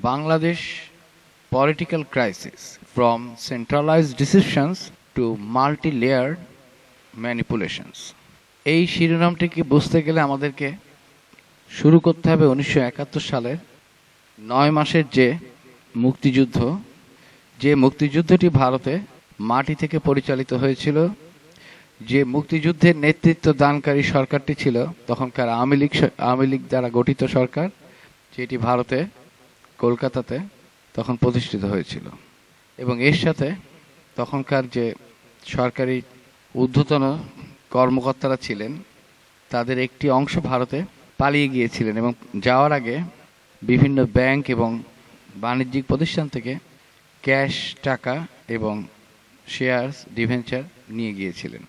Bangladesh political crisis from centralised decisions to multi layered manipulations. এই শিরোনামটিকে বুঝতে গেলে আমাদেরকে শুরু করতে হবে 1971 সালের 9 মাসের মুক্তিযুদ্ধ, যে মুক্তিযুদ্ধটি ভারতে মাটি থেকে পরিচালিত হয়েছিল। যে মুক্তিযুদ্ধের নেতৃত্ব দানকারী সরকারটি ছিল তখনকার আওয়ামী লীগ দ্বারা গঠিত সরকার, যেটি ভারতে কলকাতাতে তখন প্রতিষ্ঠিত হয়েছিল। এবং এর সাথে তখনকার যে সরকারি ঊর্ধ্বতন কর্মকর্তারা ছিলেন তাদের একটি অংশ ভারতে পালিয়ে গিয়েছিলেন এবং যাওয়ার আগে বিভিন্ন ব্যাংক এবং বাণিজ্যিক প্রতিষ্ঠান থেকে ক্যাশ টাকা এবং শেয়ারস ডিভেঞ্চার নিয়ে গিয়েছিলেন।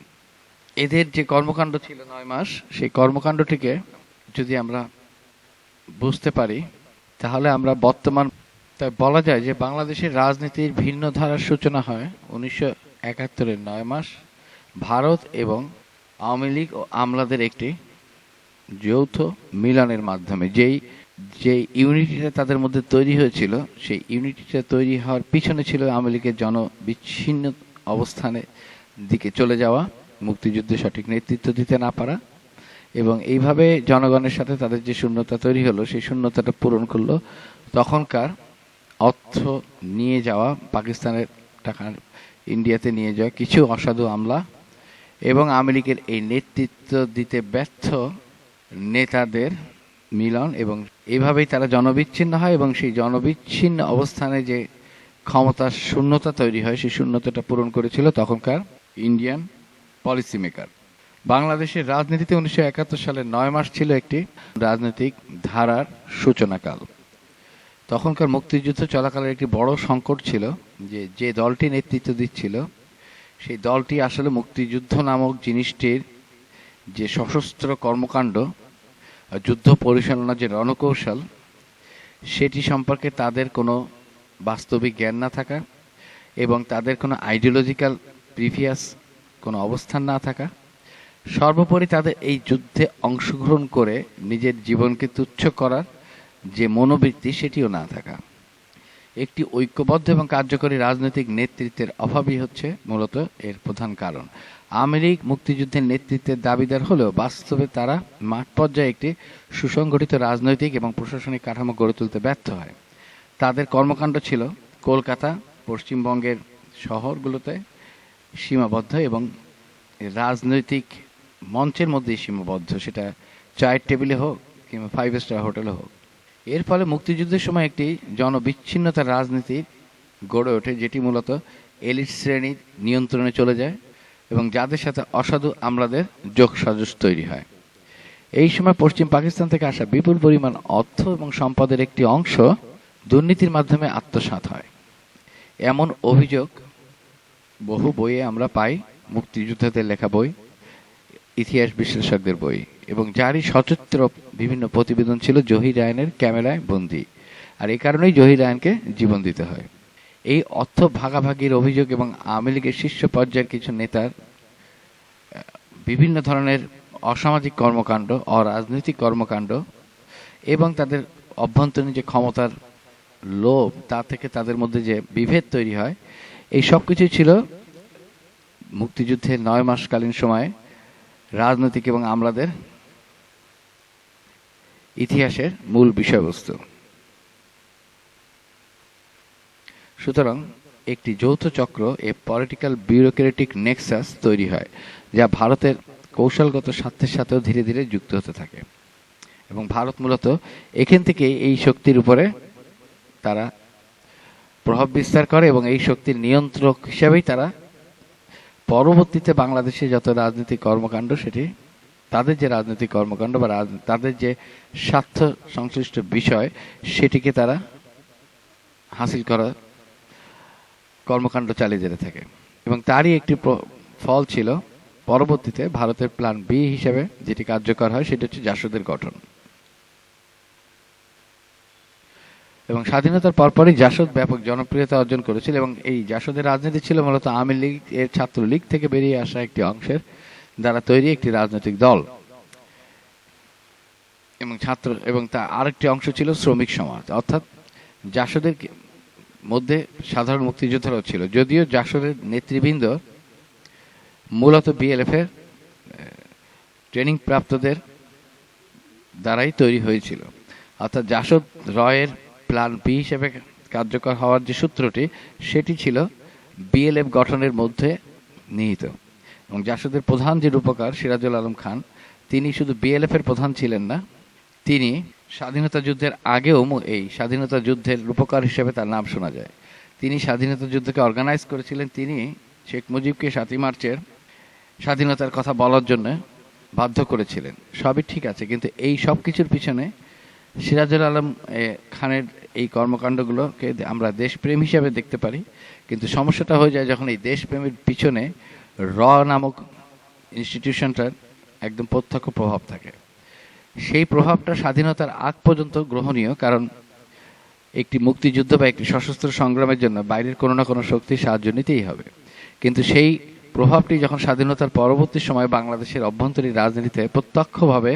এদের যে কর্মকাণ্ড ছিল 9 মাস, সেই কর্মকাণ্ডটিকে যদি আমরা বুঝতে পারি তাহলে আমরা তাই বলা যায় যে বাংলাদেশের রাজনীতির ভিন্ন ধারার সূচনা হয় 1971-এর 9 মাস ভারত এবং আওয়ামী লীগ ও আমলাদের একটি যৌথ মিলনের মাধ্যমে। যে ইউনিটিটা তাদের মধ্যে তৈরি হয়েছিল, সেই ইউনিটিটা তৈরি হওয়ার পিছনে ছিল আওয়ামী লীগের জনবিচ্ছিন্ন অবস্থানের দিকে চলে যাওয়া, মুক্তিযুদ্ধে সঠিক নেতৃত্ব দিতে না পারা, এবং এইভাবে জনগণের সাথে তাদের যে শূন্যতা তৈরি হলো সেই শূন্যতাটা পূরণ করলো তখনকার অর্থ নিয়ে যাওয়া, পাকিস্তানের টাকা ইন্ডিয়াতে নিয়ে যাওয়া কিছু অসাধু আমলা এবং আওয়ামী লীগের এই নেতৃত্ব দিতে ব্যর্থ নেতাদের মিলন। এবং এইভাবেই তারা জনবিচ্ছিন্ন হয় এবং সেই জনবিচ্ছিন্ন অবস্থানে যে ক্ষমতার শূন্যতা তৈরি হয় সেই শূন্যতাটা পূরণ করেছিল তখনকার ইন্ডিয়ান পলিসি মেকার। বাংলাদেশের রাজনীতিতে 1971 সালের 9 মাস ছিল একটি রাজনৈতিক ধারার সূচনাকাল। তখনকার মুক্তিযুদ্ধ চলাকালের একটি বড় সংকট ছিল যে দলটি নেতৃত্ব দিচ্ছিল সেই দলটি আসলে মুক্তিযুদ্ধ নামক জিনিসটির যে সশস্ত্র কর্মকাণ্ড, যুদ্ধ পরিচালনা যে রণকৌশল, সেটি সম্পর্কে তাদের কোনো বাস্তবিক জ্ঞান না থাকা এবং তাদের কোনো আইডিওলজিক্যাল প্রিভিয়াস কোনো অবস্থান না থাকা, সর্বোপরি তাদের এই যুদ্ধে অংশগ্রহণ করে নিজের জীবনকে তুচ্ছ করার যে মনোবৃত্তি সেটিও না থাকা, একটি ঐক্যবদ্ধ এবং কার্যকরী রাজনৈতিক নেতৃত্বের অভাবই হচ্ছে মূলত এর প্রধান কারণ। আওয়ামী লীগ মুক্তিযুদ্ধের নেতৃত্বের দাবিদার হলেও বাস্তবে তারা মাঠ পর্যায়ে একটি সুসংগঠিত রাজনৈতিক এবং প্রশাসনিক কাঠামো গড়ে তুলতে ব্যর্থ হয়। তাদের কর্মকাণ্ড ছিল কলকাতা, পশ্চিমবঙ্গের শহরগুলোতে সীমাবদ্ধ এবং রাজনৈতিক মঞ্চের মধ্যেই সীমাবদ্ধ, সেটা চায়ের টেবিলে হোক কিংবা 5 স্টার হোটেলে হোক। এর ফলে মুক্তিযুদ্ধের সময় একটি জনবিচ্ছিন্নতার রাজনীতি গড়ে ওঠে, যেটি মূলত এলিট শ্রেণীর নিয়ন্ত্রণে চলে যায় এবং যাদের সাথে অসাধু আমলাদের যোগসাজশ তৈরি হয়। এই সময় পশ্চিম পাকিস্তান থেকে আসা বিপুল পরিমাণ অর্থ এবং সম্পদের একটি অংশ দুর্নীতির মাধ্যমে আত্মসাৎ হয়। এমন অভিযোগ বহু বইয়ে আমরা পাই, মুক্তিযোদ্ধাদের লেখা বই, ইতিহাস বিশ্লেষকদের বই, এবং যারই সচিত্র বিভিন্ন প্রতিবেদন ছিল জহির রায়নের ক্যামেরায় বন্দী। আর এই কারণেই জহির রায়নকে জীবন দিতে হয়। এই অর্থ ভাগাভাগির অভিযোগ এবং আওয়ামী লীগের শীর্ষ পর্যায়ের কিছু নেতার বিভিন্ন ধরনের অসামাজিক কর্মকাণ্ড, অরাজনৈতিক কর্মকাণ্ড এবং তাদের অভ্যন্তরীণ যে ক্ষমতার লোভ, তা থেকে তাদের মধ্যে যে বিভেদ তৈরি হয়, এই সব কিছুই ছিল মুক্তিযুদ্ধের 9 মাসকালীন সময়ে রাজনৈতিক এবং আমলাদের ইতিহাসের মূল বিষয়বস্তু। সুতরাং একটি যৌথ চক্র, এ পলিটিক্যাল বিউরোক্রেটিক নেক্সাস তৈরি হয়, যা ভারতের কৌশলগত স্বার্থের সাথেও ধীরে ধীরে যুক্ত হতে থাকে এবং ভারত মূলত এখান থেকে এই শক্তির উপরে তারা প্রভাব বিস্তার করে এবং এই শক্তির নিয়ন্ত্রক হিসেবেই তারা পরবর্তীতে বাংলাদেশে যত রাজনৈতিক কর্মকাণ্ড, সেটি তাদের যে রাজনৈতিক কর্মকাণ্ড বা তাদের যে স্বার্থ সংশ্লিষ্ট বিষয়, সেটিকে তারা হাসিল করার কর্মকাণ্ড চালিয়ে যেতে থাকে। এবং তারই একটি ফল ছিল পরবর্তীতে ভারতের প্ল্যান বি হিসেবে যেটি কার্যকর হয়, সেটি হচ্ছে জাসদের গঠন। এবং স্বাধীনতার পরপরই জাসদ ব্যাপক জনপ্রিয়তা অর্জন করেছিল এবং এই জাসদের রাজনীতি ছিল মূলত আওয়ামী লীগ এর ছাত্রলীগ থেকে বেরিয়ে আসা একটি অংশের দ্বারা তৈরি একটি রাজনৈতিক দল এবং তা আরেকটি অংশ ছিল শ্রমিক সমাজ, অর্থাৎ জাসদের মধ্যে সাধারণ মুক্তিযোদ্ধারাও ছিল, যদিও জাসদের নেতৃবৃন্দ মূলত বিএলএফ এর ট্রেনিং প্রাপ্তদের দ্বারাই তৈরি হয়েছিল। অর্থাৎ জাসদ রয়ের প্ল্যান বি হিসেবে কার্যকর হওয়ার যে সূত্রটি, সেটি ছিল বিএলএফ গঠনের মধ্যে নিহিত। এবং জাসদের প্রধান যে রূপকার সিরাজুল আলম খান, তিনি শুধু বিএলএফ এর প্রধান ছিলেন না, তিনি স্বাধীনতা যুদ্ধের আগেও এই স্বাধীনতা যুদ্ধের রূপকার হিসেবে তার নাম শোনা যায়। তিনি স্বাধীনতা যুদ্ধকে অর্গানাইজ করেছিলেন, তিনি শেখ মুজিবকে 7ই মার্চের স্বাধীনতার কথা বলার জন্য বাধ্য করেছিলেন। সবই ঠিক আছে, কিন্তু এই সব কিছুর পিছনে সিরাজুল আলম খানের এই কর্মকাণ্ডগুলোকে আমরা দেশপ্রেম হিসাবে দেখতে পারি, কিন্তু সমস্যাটা হয়ে যায় যখন এই দেশপ্রেমের পিছনে নামক ইনস্টিটিউশনটার একদম প্রত্যক্ষ প্রভাব থাকে। সেই প্রভাবটা স্বাধীনতার আগ পর্যন্ত গ্রহণীয়, কারণ একটি মুক্তিযুদ্ধ বা একটি সশস্ত্র সংগ্রামের জন্য বাইরের কোনো না কোনো শক্তির সাহায্য নিতেই হবে। কিন্তু সেই প্রভাবটি যখন স্বাধীনতার পরবর্তী সময় বাংলাদেশের অভ্যন্তরীণ রাজনীতিতে প্রত্যক্ষভাবে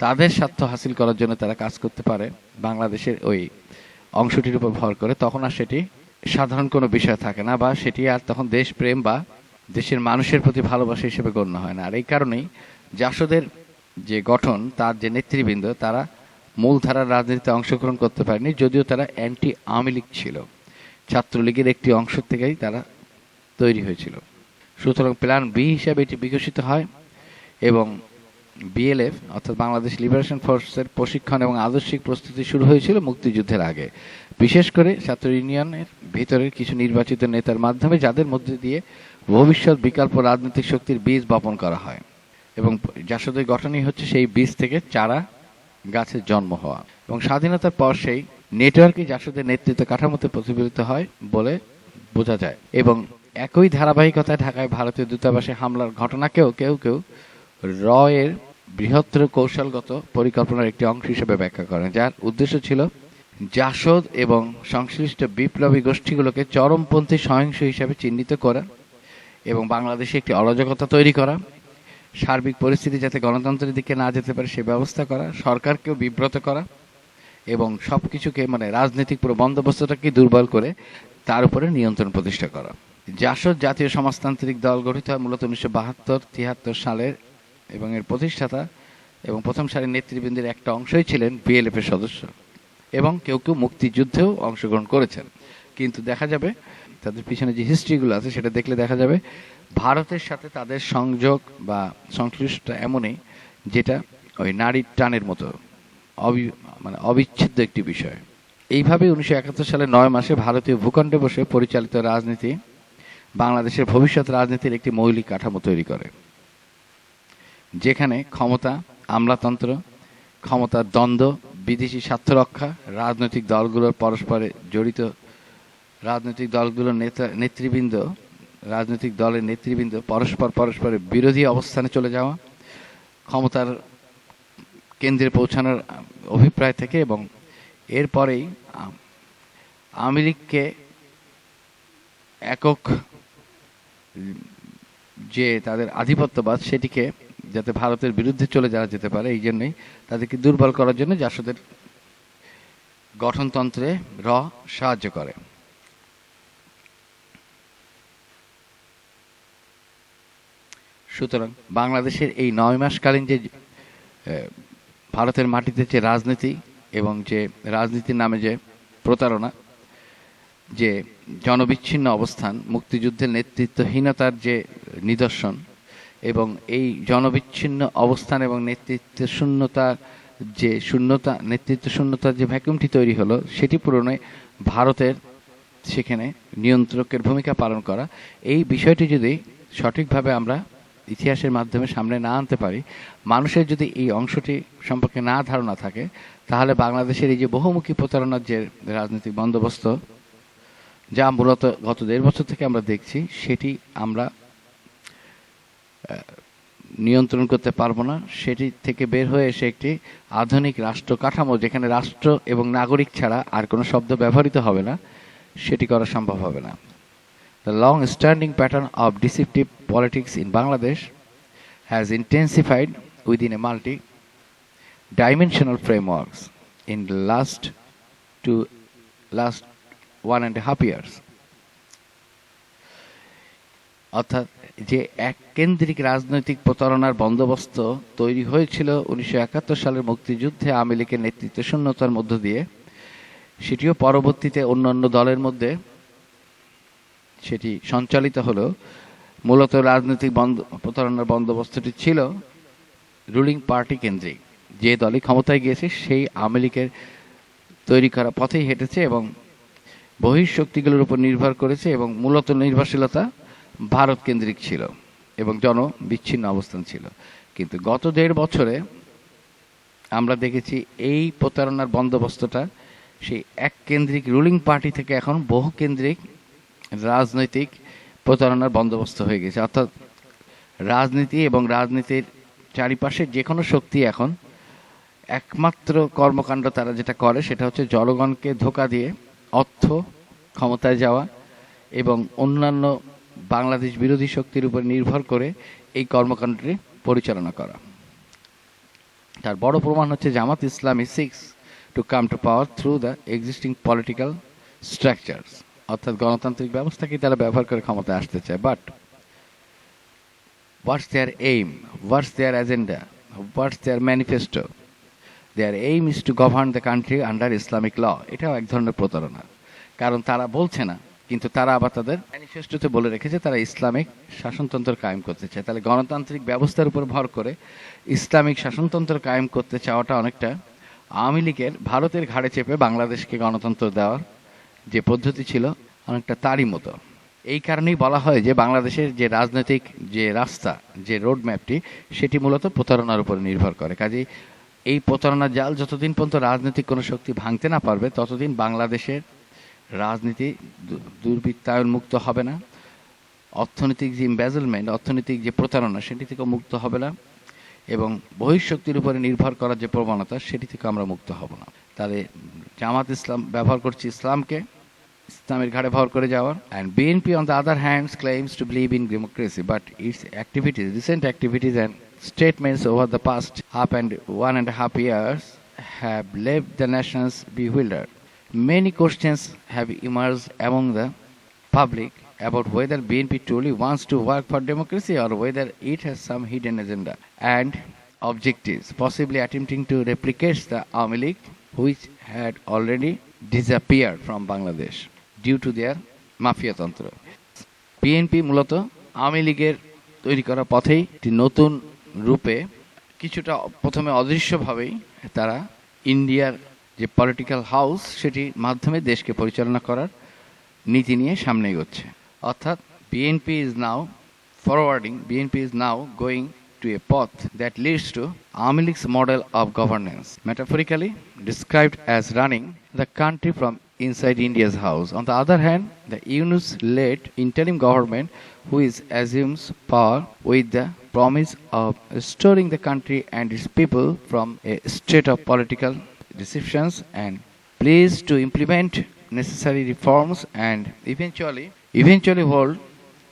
তাদের স্বার্থ হাসিল করার জন্য তারা কাজ করতে পারে বাংলাদেশের ওই অংশটির উপর ভর করে, তখন আর সেটি সাধারণ কোনো বিষয় থাকে না, বা সেটি আর তখন দেশপ্রেম বা দেশের মানুষের প্রতি ভালোবাসা হিসেবে গণ্য হয় না। আর এই কারণেই জাসদের যে গঠন, তার যে নেতৃবৃন্দ, তারা মূলধারার রাজনীতিতে অংশগ্রহণ করতে পারেনি, যদিও তারা অ্যান্টি আওয়ামী লীগ ছিল, ছাত্রলীগের একটি অংশ থেকেই তারা তৈরি হয়েছিল। সুতরাং প্ল্যান বি হিসাবে এটি বিকশিত হয় এবং বিএলএফ অর্থাৎ বাংলাদেশ লিবারেশন ফোর্সের প্রশিক্ষণ এবং আদর্শিক প্রস্তুতি শুরু হয়েছিল মুক্তিযুদ্ধের আগে, বিশেষ করে ছাত্র ইউনিয়নের ভিতরের কিছু নির্বাচিত নেতার মাধ্যমে, যাদের মধ্যে দিয়ে ভবিষ্যৎ বিকল্প রাজনৈতিক শক্তির বীজ বপন করা হয়। এবং জাসদের গঠনই হচ্ছে সেই বীজ থেকে চারা গাছের জন্ম হওয়া। এবং স্বাধীনতার পর সেই নেটওয়ার্কই জাসদের নেতৃত্ব কাঠামোতে প্রতিফলিত হয় বলে বোঝা যায়। এবং একই ধারাবাহিকতায় ঢাকায় ভারতীয় দূতাবাসে হামলার ঘটনাকেও কেউ কেউ এর বৃহত্তর কৌশলগত পরিকল্পনার একটি অংশ হিসেবে ব্যাখ্যা করেন, যার উদ্দেশ্য ছিল জাসদ এবং সংশ্লিষ্ট বিপ্লবী গোষ্ঠীগুলোকে চরমপন্থী সহিংস হিসাবে চিহ্নিত করা এবং বাংলাদেশে একটি অরাজকতা তৈরি করা, সার্বিক পরিস্থিতি যাতে গণতন্ত্রের দিকে না যেতে পারে সে ব্যবস্থা করা, সরকারকেও বিব্রত করা এবং সবকিছুকে রাজনৈতিক পুরো বন্দোবস্তটাকে দুর্বল করে তার উপরে নিয়ন্ত্রণ প্রতিষ্ঠা করা। জাসদ জাতীয় সমাজতান্ত্রিক দল গঠিত হয় মূলত 1972-73 সালের এবং এর প্রতিষ্ঠাতা এবং প্রথম সারির নেতৃবৃন্দের একটা অংশই ছিলেন বিএলএফ এর সদস্য এবং কেউ কেউ মুক্তিযুদ্ধেও অংশগ্রহণ করেছেন। কিন্তু দেখা যাবে তাদের পিছনে যে হিস্ট্রিগুলো আছে সেটা দেখলে দেখা যাবে ভারতের সাথে তাদের সংযোগ বা সংশ্লিষ্ট এমনই, যেটা ওই নারীর টানের মতো অবিচ্ছেদ্য একটি বিষয়। এইভাবে 1971 সালে 9 মাসে ভারতীয় ভূখণ্ডে বসে পরিচালিত রাজনীতি বাংলাদেশের ভবিষ্যৎ রাজনীতির একটি মৌলিক কাঠামো তৈরি করে, যেখানে ক্ষমতা, আমলাতন্ত্র, ক্ষমতার দ্বন্দ্ব, বিদেশি স্বার্থ রক্ষা, রাজনৈতিক দলগুলোর পরস্পরে জড়িত রাজনৈতিক দলগুলোর রাজনৈতিক দলের নেতৃবৃন্দ পরস্পরের বিরোধী অবস্থানে চলে যাওয়া, ক্ষমতার কেন্দ্রে পৌঁছানোর অভিপ্রায় থেকে এবং এরপরেই আওয়ামী লীগকে একক যে তাদের আধিপত্যবাদ সেটিকে যাতে ভারতের বিরুদ্ধে চলে যাওয়া যেতে পারে, এই জন্যই তাদেরকে দুর্বল করার জন্য জাসদের গঠনতন্ত্রে সাহায্য করে। সুতরাং বাংলাদেশের এই 9 মাসকালীন যে ভারতের মাটিতে যে রাজনীতি এবং যে রাজনীতির নামে যে প্রতারণা, যে জনবিচ্ছিন্ন অবস্থান, মুক্তিযুদ্ধের নেতৃত্বহীনতার যে নিদর্শন এবং এই জনবিচ্ছিন্ন অবস্থান এবং নেতৃত্ব শূন্যতার যে ভ্যাকুমটি তৈরি হলো, সেটি পূরণে ভারতের সেখানে নিয়ন্ত্রকের ভূমিকা পালন করা, এই বিষয়টি যদি সঠিকভাবে আমরা ইতিহাসের মাধ্যমে সামনে না আনতে পারি, মানুষের যদি এই অংশটি সম্পর্কে না ধারণা থাকে, তাহলে বাংলাদেশের এই যে বহুমুখী প্রতারণার যে রাজনৈতিক বন্দোবস্ত, যা মূলত গত 1.5 বছর থেকে আমরা দেখছি, সেটি আমরা নিয়ন্ত্রণ করতে পারবো না। সেটি থেকে বের হয়ে এসে একটি আধুনিক রাষ্ট্র কাঠামো, যেখানে রাষ্ট্র এবং নাগরিক ছাড়া আর কোনো শব্দ ব্যবহৃত হবে না, সেটি করা সম্ভব হবে না। The long-standing pattern of deceptive politics in Bangladesh has intensified within a multi-dimensional frameworks in the last 2 last 1.5 years. অর্থাৎ যে এককেন্দ্রিক রাজনৈতিক প্রতারণার বন্দোবস্ত তৈরি হয়েছিল 1971 সালের মুক্তিযুদ্ধে আওয়ামী লীগের নেতৃত্ব শূন্যতার মধ্য দিয়ে, সেটিও পরবর্তীতে অন্যান্য দলের মধ্যে সেটি সঞ্চালিত হলো। মূলত রাজনৈতিক প্রতারণার বন্দোবস্তটি ছিল রুলিং পার্টি কেন্দ্রিক। যে দলই ক্ষমতায় গিয়েছে সেই আওয়ামী লীগের তৈরি করা পথেই হেঁটেছে এবং বহিঃশক্তিগুলোর উপর নির্ভর করেছে, এবং মূলত নির্ভরশীলতা ভারত কেন্দ্রিক ছিল এবং বিচ্ছিন্ন অবস্থান ছিল। কিন্তু গত 1.5 বছরে আমরা দেখেছি এই প্রতারণার বন্দোবস্তটা সেই এক কেন্দ্রিক রুলিং পার্টি থেকে এখন বহু কেন্দ্রিক রাজনৈতিক প্রতারণার বন্দোবস্ত হয়ে গেছে। অর্থাৎ রাজনীতি এবং রাজনীতির চারিপাশে যে কোনো শক্তি এখন একমাত্র কর্মকাণ্ড তারা যেটা করে সেটা হচ্ছে জনগণকে ধোঁকা দিয়ে অর্থ, ক্ষমতায় যাওয়া এবং অন্যান্য বাংলাদেশ বিরোধী শক্তির উপর নির্ভর করে এই কর্মকাণ্ডটি পরিচালনা করা। তার বড় প্রমাণ হচ্ছে Jamaat Islami seeks to come to power through the existing political structures. অর্থাৎ গণতান্ত্রিক ব্যবস্থাকে তারা ব্যবহার করে ক্ষমতায় আসতে চায়। But what's their aim? What's their agenda? What's their manifesto? Their aim is to govern the country under Islamic law. এটাও এক ধরনের প্রতারণা, কারণ তারা বলছে না, কিন্তু তারা আবার তাদের ম্যানিফেস্টোতে বলে রেখেছে তারা ইসলামিক শাসনতন্ত্র কায়েম করতে চায়। তাহলে গণতান্ত্রিক ব্যবস্থার উপর ভর করে ইসলামিক শাসনতন্ত্র কায়েম করতে চাওয়াটা অনেকটা আওয়ামী লীগের ভারতের ঘাড়ে চেপে বাংলাদেশকে গণতন্ত্র দেওয়ার যে পদ্ধতি ছিল অনেকটা তারই মতো। এই কারণেই বলা হয় যে বাংলাদেশের যে রাজনৈতিক যে রাস্তা, যে রোড ম্যাপটি, সেটি মূলত প্রতারণার উপর নির্ভর করে। কাজেই এই প্রতারণার জাল যতদিন পর্যন্ত রাজনৈতিক কোনো শক্তি ভাঙতে না পারবে ততদিন বাংলাদেশের রাজনীতি দুর্বৃত্তায়ন মুক্ত হবে না, অর্থনৈতিক যে ইমবেজলমেন্ট, অর্থনৈতিক যে প্রতারণা সেটি থেকে মুক্ত হবে না, এবং বহিঃশক্তির উপরে নির্ভর করার যে প্রবণতা সেটি থেকে আমরা মুক্ত হব না। তাহলে জামাত ইসলাম ব্যবহার করছে ইসলামকে, ইসলামের ঘাড়ে ভর করে যাওয়ার। and BNP on the other hand claims to believe in democracy, but its activities, recent activities and statements over the past 1.5 years have left the nations bewildered. Many questions have emerged among the public about whether BNP truly wants to work for democracy or whether it has some hidden agenda and objectives, possibly attempting to replicate the Awami League, which had already disappeared from Bangladesh due to their mafia তন্ত্র। BNP মূলত আওয়ামী লীগের তৈরি করা পথেই একটি নতুন রূপে কিছুটা প্রথমে অদৃশ্যভাবেই তারা ইন্ডিয়ার যে পলিটিক্যাল হাউস সেটির মাধ্যমে দেশকে পরিচালনা করার নীতি নিয়ে সামনে এগোচ্ছে। অর্থাৎ BNP is now going to a path that leads to Awami League's model of governance, metaphorically described as running the country from inside India's house. On the other hand, the Yunus-led interim government, who assumes power with the promise of restoring the country and its people from a state of political deceptions and pleased to implement necessary reforms and eventually hold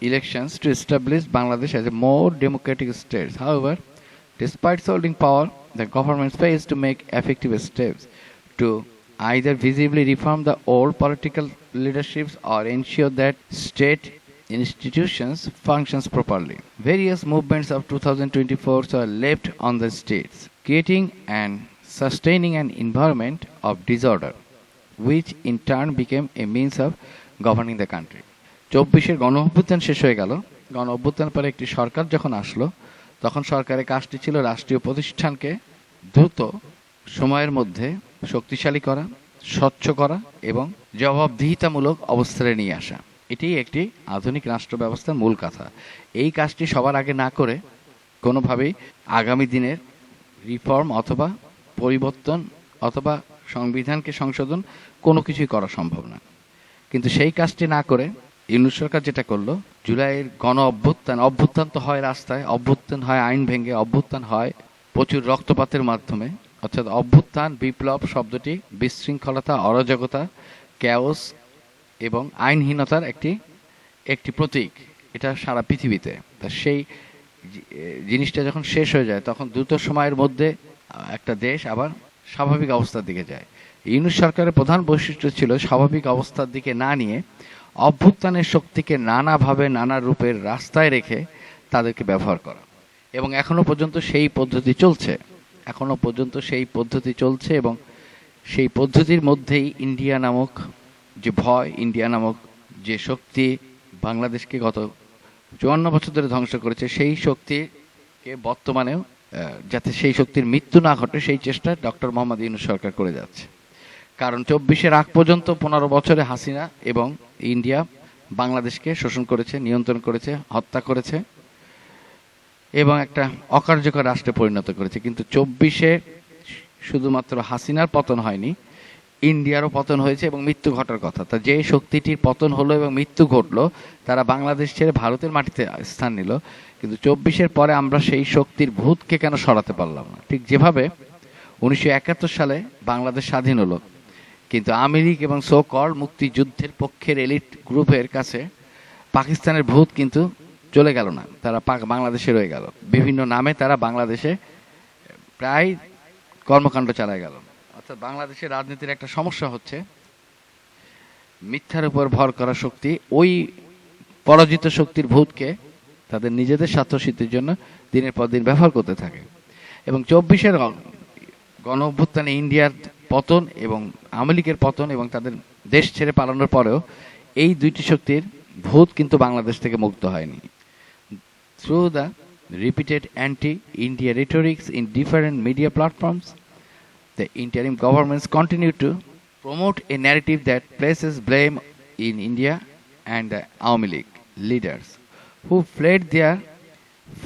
elections to establish Bangladesh as a more democratic state. However, despite holding power, the government fails to make effective steps to either visibly reform the old political leaderships or ensure that state institutions functions properly. Various movements of 2024 are left on the states, creating and sustaining an environment of disorder, which in turn became a means of governing the country. 24-এর গণ অভ্যুত্থান শেষ হয়ে গেল। গণ অভ্যুত্থানের পরে একটি সরকার যখন আসলো, তখন সরকারের কাজটি ছিল রাষ্ট্রীয় প্রতিষ্ঠানকে দ্রুত সময়ের মধ্যে শক্তিশালী করা, স্বচ্ছ করা এবং জবাবদিহিতামূলক অবস্থায় নিয়ে আসা। এটাই একটি আধুনিক রাষ্ট্র ব্যবস্থার মূল কথা। এই কাজটি সবার আগে না করে কোনোভাবেই আগামী দিনের রিফর্ম অথবা পরিবর্তন অথবা সংবিধানকে সংশোধন কোনো কিছুই করা সম্ভব না। কিন্তু সেই কাজটি না করে ইউনূস সরকার যেটা করলো, জুলাইয়ের গণ অভ্যুত্থান তো হয় রাস্তায়, অভ্যুত্থান হয় আইন ভেঙে, অভ্যুত্থান হয় প্রচুর রক্তপাতের মাধ্যমে। অর্থাৎ অভ্যুত্থান, বিপ্লব শব্দটি বিশৃঙ্খলতা, অরাজকতা, ক্যাওস এবং আইনহীনতার একটি প্রতীক, এটা সারা পৃথিবীতে। তা সেই জিনিসটা যখন শেষ হয়ে যায় তখন দ্রুত সময়ের মধ্যে একটা দেশ আবার স্বাভাবিক অবস্থার দিকে যায়। ইউনূস সরকারের প্রধান বৈশিষ্ট্য ছিল স্বাভাবিক অবস্থার দিকে না নিয়ে অভ্যুত্থানের শক্তিকে নানাভাবে নানা রূপের রাস্তায় রেখে তাদেরকে ব্যবহার করা, এবং এখনো পর্যন্ত সেই পদ্ধতি চলছে এবং সেই পদ্ধতির মধ্যেই ইন্ডিয়া নামক যে ভয়, ইন্ডিয়া নামক যে শক্তি বাংলাদেশকে গত 54 বছর ধরে ধ্বংস করেছে, সেই শক্তিকে বর্তমানেও যাতে সেই শক্তির মৃত্যু না ঘটে সেই চেষ্টা ডক্টর মোহাম্মদ ইউনূস সরকার করে যাচ্ছে। কারণ 24-এর আগ পর্যন্ত 15 বছরে হাসিনা এবং ইন্ডিয়া বাংলাদেশকে শোষণ করেছে, নিয়ন্ত্রণ করেছে, হত্যা করেছে এবং একটা অকার্যকর রাষ্ট্রে পরিণত করেছে। কিন্তু 24-এ শুধুমাত্র হাসিনার পতন হয়নি, ইন্ডিয়ারও পতন হয়েছে এবং মৃত্যু ঘটার কথা। তা যে শক্তিটির পতন হলো এবং মৃত্যু ঘটলো তারা বাংলাদেশ ছেড়ে ভারতের মাটিতে স্থান নিল, কিন্তু 24-এর পরে আমরা সেই শক্তির ভূতকে কেন সরাতে পারলাম না? ঠিক যেভাবে 1971 সালে বাংলাদেশ স্বাধীন হলো, কিন্তু আওয়ামী লীগ এবং সো কল মুক্তিযুদ্ধের পক্ষের এলিট গ্রুপের কাছে পাকিস্তানের ভূত কিন্তু চলে গেল না, তারা বাংলাদেশে রয়ে গেল। বিভিন্ন নামে তারা বাংলাদেশে প্রায় কর্মকাণ্ড চালায় গেল। অর্থাৎ বাংলাদেশের রাজনীতির একটা সমস্যা হচ্ছে মিথ্যার উপর ভর করা শক্তি ওই পরাজিত শক্তির ভূতকে তাদের নিজেদের স্বার্থসিদ্ধির জন্য দিনের পর দিন ব্যবহার করতে থাকে। এবং 24-এর গণ অভ্যুত্থানে ইন্ডিয়ার পতন এবং আওয়ামী লীগের পতন এবং তাদের দেশ ছেড়ে পালানোর পরেও এই দুইটি শক্তির ভূত কিন্তু বাংলাদেশ থেকে মুক্ত হয়নি। Through the repeated anti-India rhetorics in different media platforms, the interim governments continue to promote a narrative that places blame in India and the Awami League leaders who fled there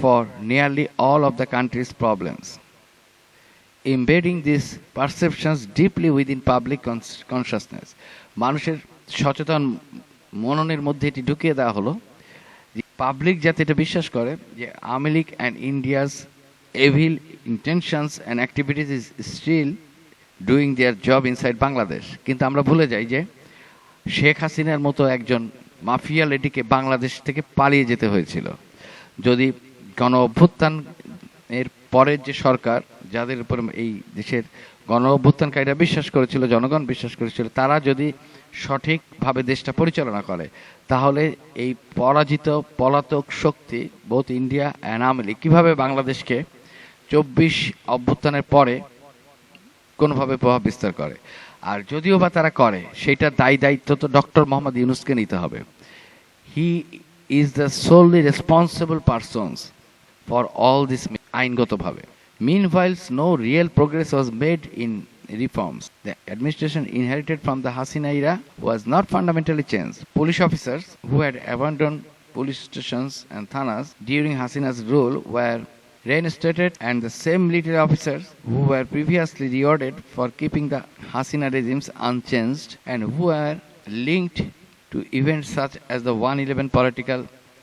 for nearly all of the country's problems, embedding these perceptions deeply within public consciousness. মানুষের সচেতন মননের মধ্যে এটি ঢুকিয়ে দেওয়া হলো, public যাতে এটা বিশ্বাস করে যে Awami League and India's evil intentions and activities is still doing their job inside Bangladesh. কিন্তু আমরা ভুলে যাই যে শেখ হাসিনার মতো একজন মাফিয়া লেডিকে বাংলাদেশ থেকে পালিয়ে যেতে হয়েছিল। যদি গণ অভ্যুত্থানের পরের যে সরকার, যাদের উপর এই দেশের গণ অভ্যুত্থানকারীরা বিশ্বাস করেছিল, জনগণ বিশ্বাস করেছিল, তারা যদি সঠিকভাবে দেশটা পরিচালনা করে তাহলে এই পরাজিত পলাতক শক্তি both India and Awami League কীভাবে বাংলাদেশকে 24 অভ্যুত্থানের পরে কোনোভাবে প্রভাব বিস্তার করে। আর যদিও বা তারা করে, সেইটা দায়িত্ব তো ডক্টর মোহাম্মদ ইউনূসকে নিতে হবে। He is the solely responsible persons for all this আইনগতভাবে। Meanwhile, no real progress was made in reforms. The administration inherited from the Hasina era was not fundamentally changed. Police officers who had abandoned police stations and thanas during Hasina's rule were reinstated, and the same military officers who were previously rewarded for keeping the Hasina regimes unchanged and who were linked to events such as the 111 political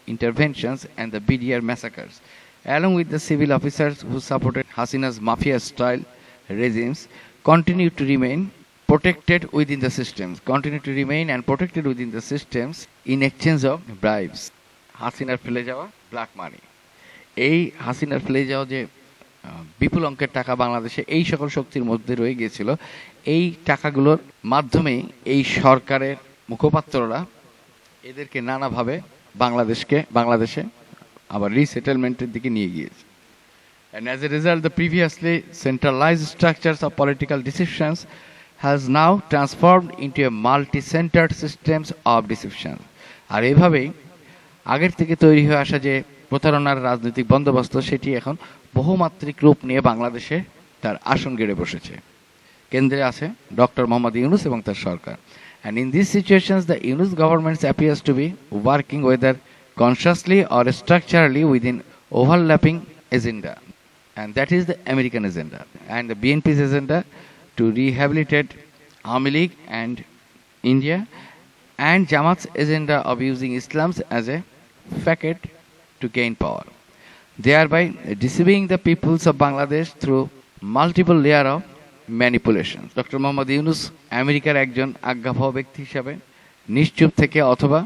interventions and the BDR massacres, along with the civil officers who supported Hasina's mafia-style regimes, continue to remain protected within the systems in exchange of bribes. হাসিনার ফেলে যাওয়া black money, এই হাসিনার ফেলে যাওয়া যে বিপুল অঙ্কের টাকা বাংলাদেশে এই সকল শক্তির মধ্যে রয়ে গিয়েছিল, এই টাকাগুলোর মাধ্যমেই এই সরকারের মুখপাত্ররা এদেরকে নানাভাবে বাংলাদেশে আবার রিসেটেলমেন্টের দিকে নিয়ে গিয়েছে। And as a result, the previously centralized structures of political decisions has now transformed into a multi-centered systems of decision. আর এইভাবেই আগের থেকে তৈরি হয়ে আসা যে প্রতারণার রাজনৈতিক বন্দোবস্ত, সেটি এখন বহুমাত্রিক রূপ নিয়ে বাংলাদেশে তার আসন গেড়ে বসেছে। কেন্দ্রে আছে ডক্টর মোহাম্মদ ইউনূস এবং তার সরকার। And in these situations, the Yunus government appears to be working whether consciously or structurally within overlapping agenda, and that is the American agenda and the BNP's agenda to rehabilitate Awami League and India, and Jamaat's agenda of using Islam as a facade to gain power, thereby deceiving the peoples of Bangladesh through multiple layer of manipulations. Dr. Mohammad Yunus আমেরিকার একজন আজ্ঞাবহ ব্যক্তি হিসাবে নিশ্চুপ থেকে অথবা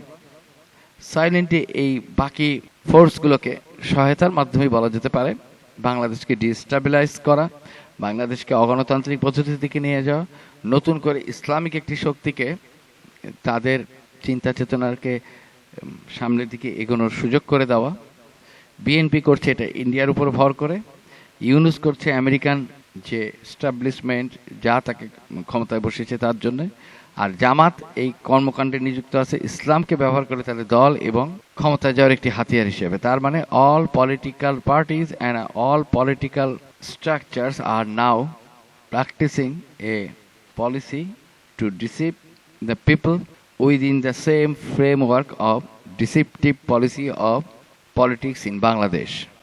silently এই বাকি ফোর্সগুলোকে সহায়তার মাধ্যমে বলা যেতে পারে বাংলাদেশকে ডিস্টেবিলাইজ করা, বাংলাদেশকে অগণতান্ত্রিক পদ্ধতির দিকে নিয়ে যাওয়া, নতুন করে ইসলামিক একটি শক্তিকে তাদের চিন্তা চেতনাকে সামনের দিকে এগোনোর সুযোগ করে দেওয়া। বিএনপি করছে এটা ইন্ডিয়ার উপর ভর করে, ইউনুস করছে আমেরিকান যে এস্টাবলিশমেন্ট যা তাকে ক্ষমতায় বসিয়েছে তার জন্য, আর জামাত এই কর্মকাণ্ডে নিযুক্ত আছে ইসলামকে ব্যবহার করে তাদের দল এবং ক্ষমতায় যাওয়ার একটি হাতিয়ার হিসেবে। তার মানে all political parties and all political structures are now practicing a policy to deceive the people within the same framework of deceptive policy of politics in Bangladesh.